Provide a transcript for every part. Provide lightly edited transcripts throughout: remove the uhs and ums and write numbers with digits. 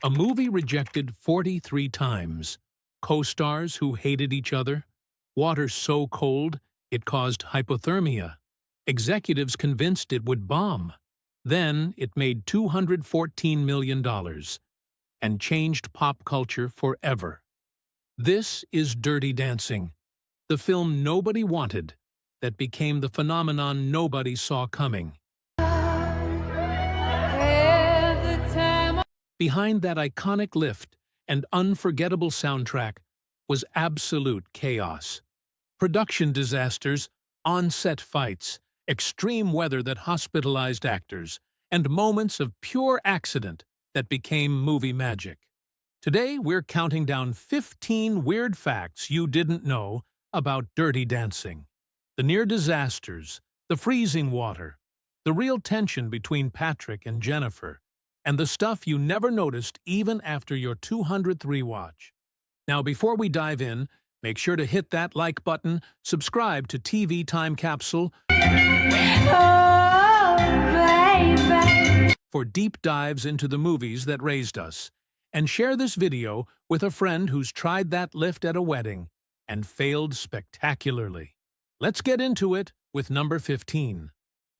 A movie rejected 43 times. Co-stars who hated each other. Water so cold it caused hypothermia. Executives convinced it would bomb. Then it made $214 million and changed pop culture forever. This is Dirty Dancing, the film nobody wanted that became the phenomenon nobody saw coming. Behind that iconic lift and unforgettable soundtrack was absolute chaos. Production disasters, on-set fights, extreme weather that hospitalized actors, and moments of pure accident that became movie magic. Today, we're counting down 15 weird facts you didn't know about Dirty Dancing. The near disasters, the freezing water, the real tension between Patrick and Jennifer, and the stuff you never noticed even after your 200th rewatch. Now, before we dive in, make sure to hit that like button, subscribe to TV Time Capsule for deep dives into the movies that raised us, and share this video with a friend who's tried that lift at a wedding and failed spectacularly. Let's get into it with number 15.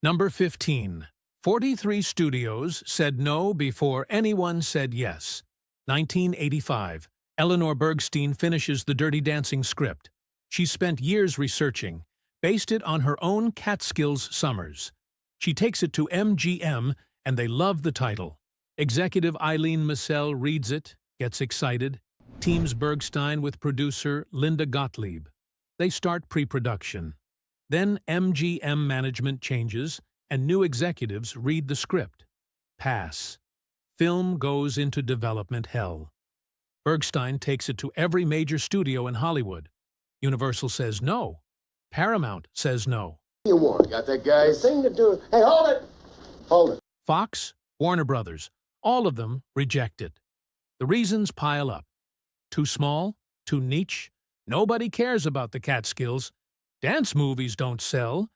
Number 15. 43 studios said no before anyone said yes. 1985. Eleanor Bergstein finishes the Dirty Dancing script. She spent years researching, based it on her own Catskills summers. She takes it to MGM, and they love the title. Executive Eileen Massell reads it, gets excited, teams Bergstein with producer Linda Gottlieb. They start pre-production. Then MGM management changes, and new executives read the script. Pass. Film goes into development hell. Bergstein takes it to every major studio in Hollywood. Universal says no. Paramount says no. You want? Got that guy's thing to do. Hey, hold it! Hold it. Fox, Warner Brothers, all of them reject it. The reasons pile up. Too small, too niche, nobody cares about the Catskills. Dance movies don't sell.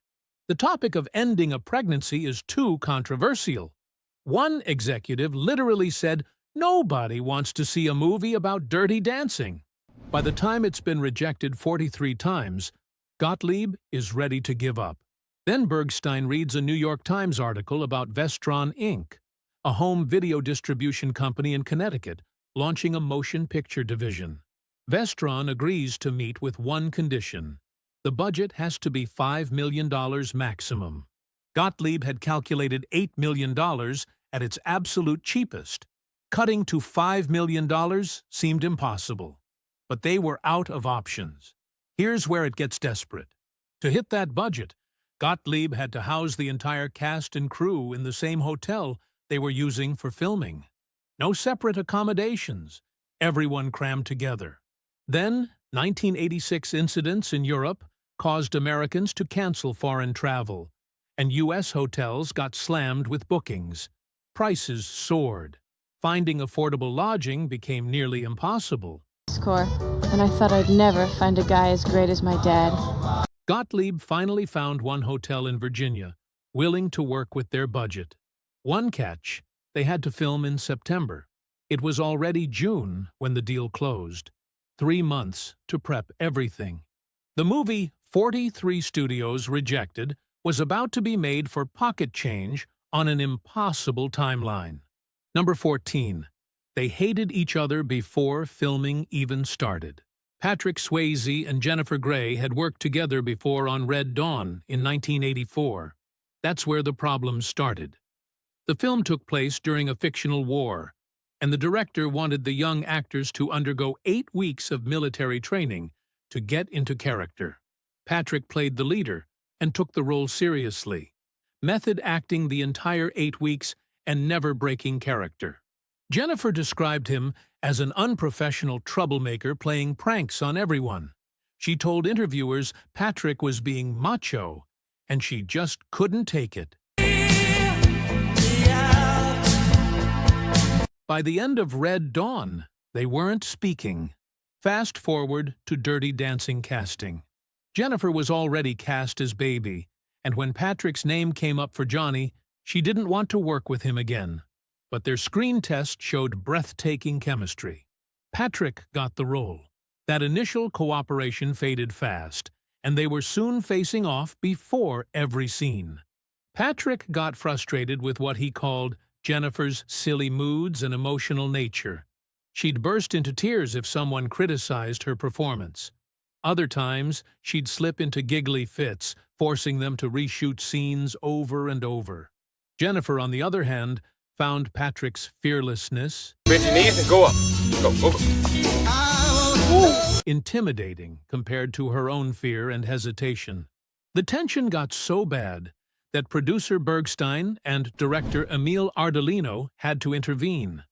The topic of ending a pregnancy is too controversial. One executive literally said, "Nobody wants to see a movie about dirty dancing." By the time it's been rejected 43 times, Gottlieb is ready to give up. Then Bergstein reads a New York Times article about Vestron Inc., a home video distribution company in Connecticut, launching a motion picture division. Vestron agrees to meet with one condition. The budget has to be $5 million maximum. Gottlieb had calculated $8 million at its absolute cheapest. Cutting to $5 million seemed impossible. But they were out of options. Here's where it gets desperate. To hit that budget, Gottlieb had to house the entire cast and crew in the same hotel they were using for filming. No separate accommodations, everyone crammed together. Then, 1986 incidents in Europe caused Americans to cancel foreign travel, and U.S. hotels got slammed with bookings. Prices soared. Finding affordable lodging became nearly impossible. Score, and I thought I'd never find a guy as great as my dad. Gottlieb finally found one hotel in Virginia, willing to work with their budget. One catch, they had to film in September. It was already June when the deal closed. 3 months to prep everything. The movie 43 studios rejected was about to be made for pocket change on an impossible timeline. Number 14. They hated each other before filming even started. Patrick Swayze and Jennifer Grey had worked together before on Red Dawn in 1984. That's where the problems started. The film took place during a fictional war, and the director wanted the young actors to undergo 8 weeks of military training to get into character. Patrick played the leader and took the role seriously, method acting the entire 8 weeks and never breaking character. Jennifer described him as an unprofessional troublemaker playing pranks on everyone. She told interviewers Patrick was being macho, and she just couldn't take it. By the end of Red Dawn, they weren't speaking. Fast forward to Dirty Dancing casting. Jennifer was already cast as Baby, and when Patrick's name came up for Johnny, she didn't want to work with him again. but their screen test showed breathtaking chemistry. Patrick got the role. That initial cooperation faded fast, and they were soon facing off before every scene. Patrick got frustrated with what he called Jennifer's silly moods and emotional nature. She'd burst into tears if someone criticized her performance. Other times, she'd slip into giggly fits, forcing them to reshoot scenes over and over. Jennifer, on the other hand, found Patrick's fearlessness Bend your knees and go up. Go. intimidating compared to her own fear and hesitation. The tension got so bad that producer Bergstein and director Emil Ardolino had to intervene.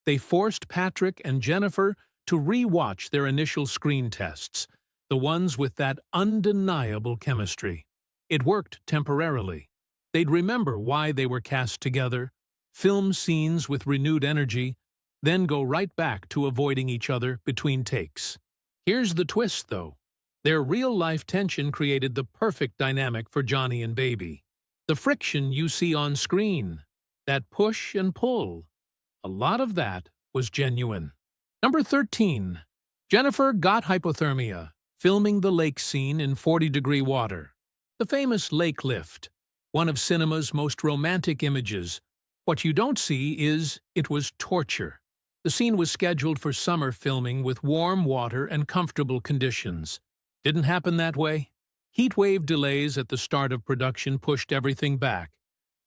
They forced Patrick and Jennifer to re-watch their initial screen tests, the ones with that undeniable chemistry. It worked temporarily. They'd remember why they were cast together, film scenes with renewed energy, then go right back to avoiding each other between takes. Here's the twist, though. Their real-life tension created the perfect dynamic for Johnny and Baby. The friction you see on screen, that push and pull, a lot of that was genuine. Number 13. Jennifer got hypothermia, filming the lake scene in 40-degree water. The famous lake lift, one of cinema's most romantic images. What you don't see is it was torture. The scene was scheduled for summer filming with warm water and comfortable conditions. Didn't happen that way. Heatwave delays at the start of production pushed everything back,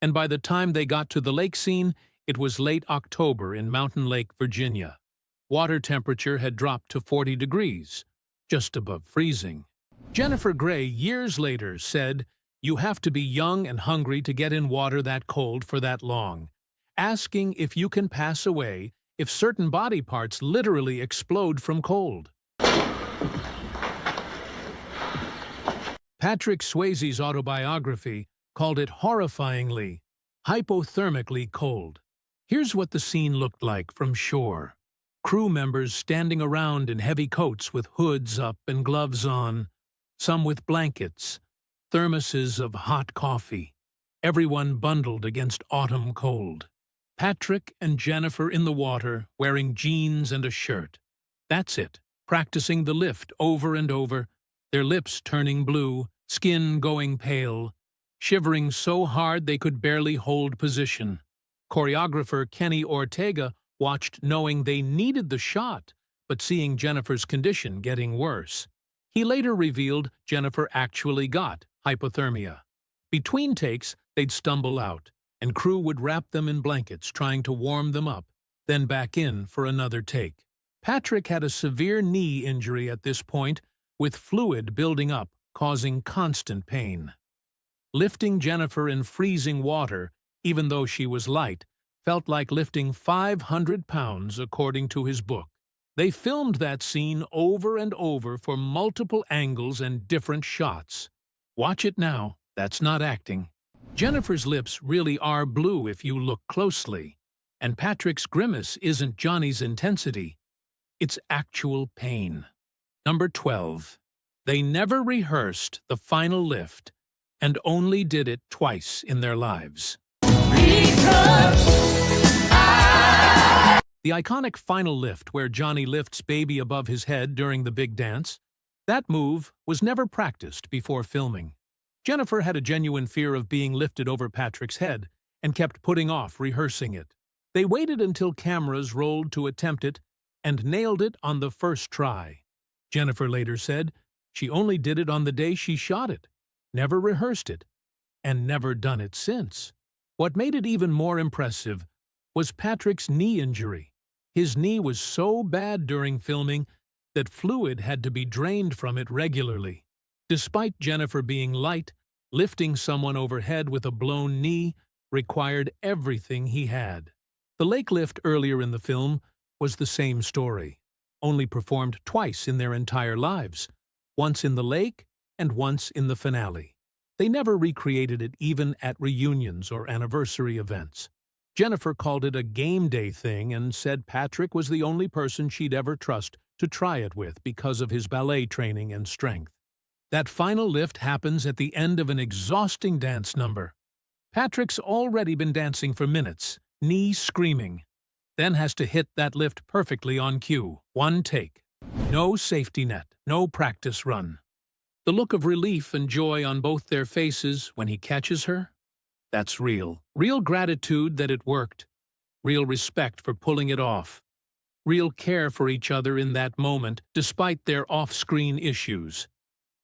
and by the time they got to the lake scene, it was late October in Mountain Lake, Virginia. Water temperature had dropped to 40 degrees, just above freezing. Jennifer Grey, years later, said, "You have to be young and hungry to get in water that cold for that long, asking if you can pass away if certain body parts literally explode from cold." Patrick Swayze's autobiography called it horrifyingly, hypothermically cold. Here's what the scene looked like from shore. Crew members standing around in heavy coats with hoods up and gloves on, some with blankets, thermoses of hot coffee, everyone bundled against autumn cold. Patrick and Jennifer in the water, wearing jeans and a shirt. That's it, practicing the lift over and over, their lips turning blue, skin going pale, shivering so hard they could barely hold position. Choreographer Kenny Ortega watched knowing they needed the shot, but seeing Jennifer's condition getting worse. He later revealed Jennifer actually got hypothermia. Between takes, they'd stumble out, and crew would wrap them in blankets trying to warm them up, then back in for another take. Patrick had a severe knee injury at this point, with fluid building up, causing constant pain. Lifting Jennifer in freezing water, even though she was light, felt like lifting 500 pounds, according to his book. They filmed that scene over and over for multiple angles and different shots. Watch it now, that's not acting. Jennifer's lips really are blue if you look closely, and Patrick's grimace isn't Johnny's intensity. It's actual pain. Number 12. They never rehearsed the final lift and only did it twice in their lives. The iconic final lift where Johnny lifts Baby above his head during the big dance, that move was never practiced before filming. Jennifer had a genuine fear of being lifted over Patrick's head and kept putting off rehearsing it. They waited until cameras rolled to attempt it and nailed it on the first try. Jennifer later said she only did it on the day she shot it, never rehearsed it, and never done it since. What made it even more impressive was Patrick's knee injury. His knee was so bad during filming that fluid had to be drained from it regularly. Despite Jennifer being light, lifting someone overhead with a blown knee required everything he had. The lake lift earlier in the film was the same story, only performed twice in their entire lives, once in the lake and once in the finale. They never recreated it even at reunions or anniversary events. Jennifer called it a game day thing and said Patrick was the only person she'd ever trust to try it with because of his ballet training and strength. That final lift happens at the end of an exhausting dance number. Patrick's already been dancing for minutes, knee screaming, then has to hit that lift perfectly on cue. One take. No safety net, no practice run. The look of relief and joy on both their faces when he catches her? That's real. Real gratitude that it worked. Real respect for pulling it off. Real care for each other in that moment, despite their off-screen issues.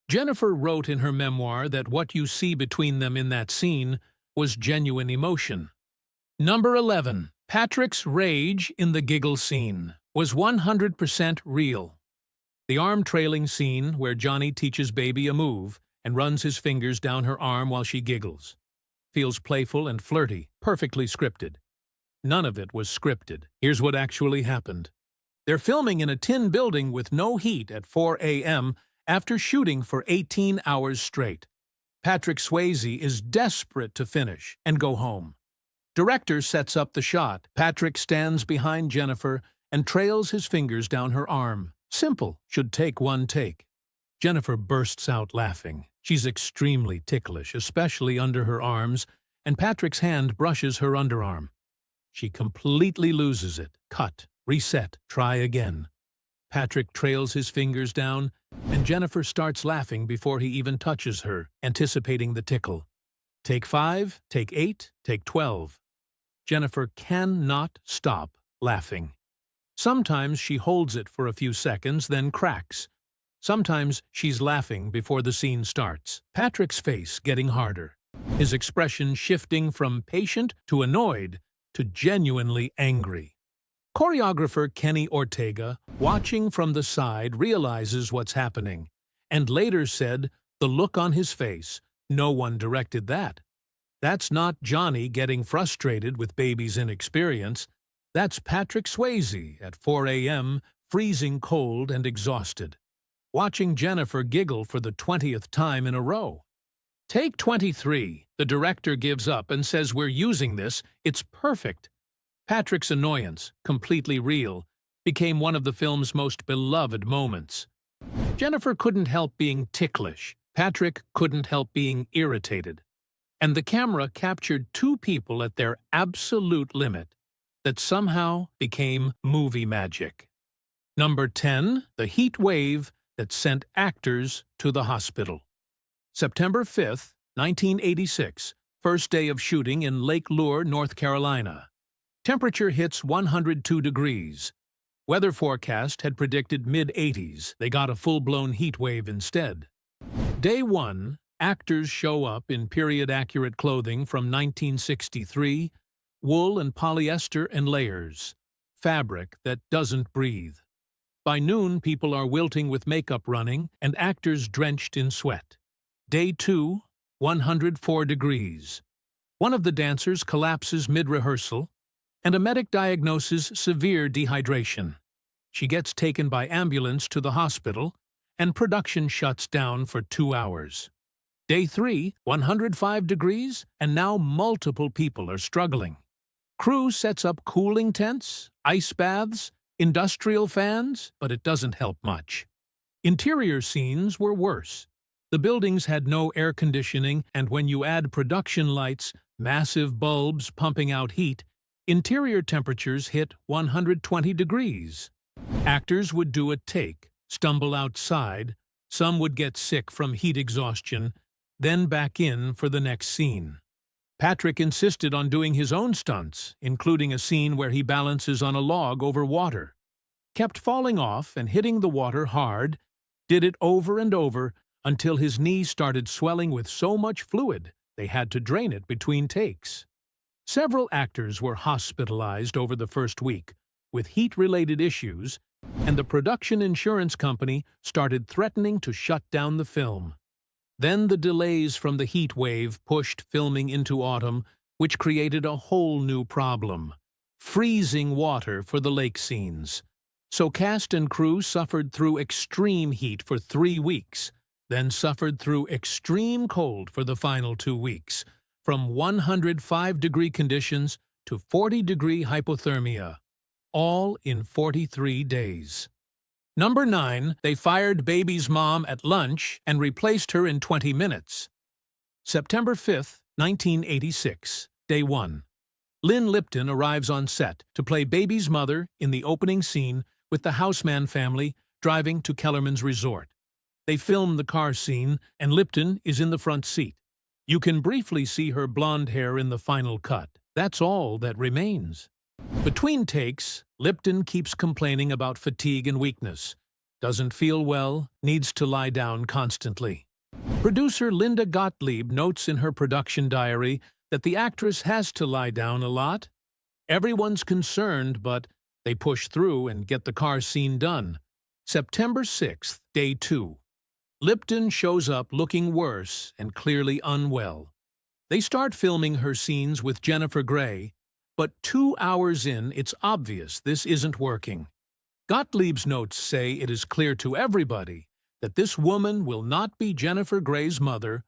Jennifer wrote in her memoir that what you see between them in that scene was genuine emotion. Number 11. Patrick's rage in the giggle scene was 100% real. The arm-trailing scene where Johnny teaches Baby a move and runs his fingers down her arm while she giggles. Feels playful and flirty, perfectly scripted. None of it was scripted. Here's what actually happened. They're filming in a tin building with no heat at 4 a.m. after shooting for 18 hours straight. Patrick Swayze is desperate to finish and go home. Director sets up the shot. Patrick stands behind Jennifer and trails his fingers down her arm. Simple, should take one take. Jennifer bursts out laughing. She's extremely ticklish, especially under her arms, and Patrick's hand brushes her underarm. She completely loses it. Cut, reset, try again. Patrick trails his fingers down, and Jennifer starts laughing before he even touches her, anticipating the tickle. Take 5, take 8, take 12. Jennifer cannot stop laughing. Sometimes she holds it for a few seconds, then cracks. Sometimes she's laughing before the scene starts. Patrick's face getting harder, his expression shifting from patient to annoyed to genuinely angry. Choreographer Kenny Ortega, watching from the side, realizes what's happening, and later said, the look on his face, no one directed that. That's not Johnny getting frustrated with Baby's inexperience. That's Patrick Swayze at 4 a.m., freezing cold and exhausted, watching Jennifer giggle for the 20th time in a row. Take 23. The director gives up and says, we're using this, it's perfect. Patrick's annoyance, completely real, became one of the film's most beloved moments. Jennifer couldn't help being ticklish. Patrick couldn't help being irritated. And the camera captured two people at their absolute limit that somehow became movie magic. Number 10. The heat wave that sent actors to the hospital. September 5th, 1986, first day of shooting in Lake Lure, North Carolina. Temperature hits 102 degrees. Weather forecast had predicted mid-80s. They got a full-blown heat wave instead. Day 1, actors show up in period-accurate clothing from 1963, wool and polyester and layers, fabric that doesn't breathe. By noon, people are wilting with makeup running and actors drenched in sweat. Day 2, 104 degrees. One of the dancers collapses mid-rehearsal, and a medic diagnoses severe dehydration. She gets taken by ambulance to the hospital, and production shuts down for 2 hours. Day 3, 105 degrees, and now multiple people are struggling. Crew sets up cooling tents, ice baths, industrial fans, but it doesn't help much. Interior scenes were worse. The buildings had no air conditioning, and when you add production lights, massive bulbs pumping out heat, interior temperatures hit 120 degrees. Actors would do a take, stumble outside, some would get sick from heat exhaustion, then back in for the next scene. Patrick insisted on doing his own stunts, including a scene where he balances on a log over water. Kept falling off and hitting the water hard, did it over and over until his knee started swelling with so much fluid they had to drain it between takes. Several actors were hospitalized over the first week with heat-related issues, and the production insurance company started threatening to shut down the film. Then the delays from the heat wave pushed filming into autumn, which created a whole new problem: freezing water for the lake scenes. So cast and crew suffered through extreme heat for 3 weeks, then suffered through extreme cold for the final 2 weeks, from 105-degree conditions to 40-degree hypothermia, all in 43 days. Number 9, they fired Baby's mom at lunch and replaced her in 20 minutes. September 5th, 1986, Day 1. Lynn Lipton arrives on set to play Baby's mother in the opening scene with the Houseman family driving to Kellerman's resort. They film the car scene, and Lipton is in the front seat. You can briefly see her blonde hair in the final cut. That's all that remains. Between takes, Lipton keeps complaining about fatigue and weakness. Doesn't feel well, needs to lie down constantly. Producer Linda Gottlieb notes in her production diary that the actress has to lie down a lot. Everyone's concerned, but they push through and get the car scene done. September 6th, day 2. Lipton shows up looking worse and clearly unwell. They start filming her scenes with Jennifer Grey, but 2 hours in, it's obvious this isn't working. Gottlieb's notes say it is clear to everybody that this woman will not be Jennifer Grey's mother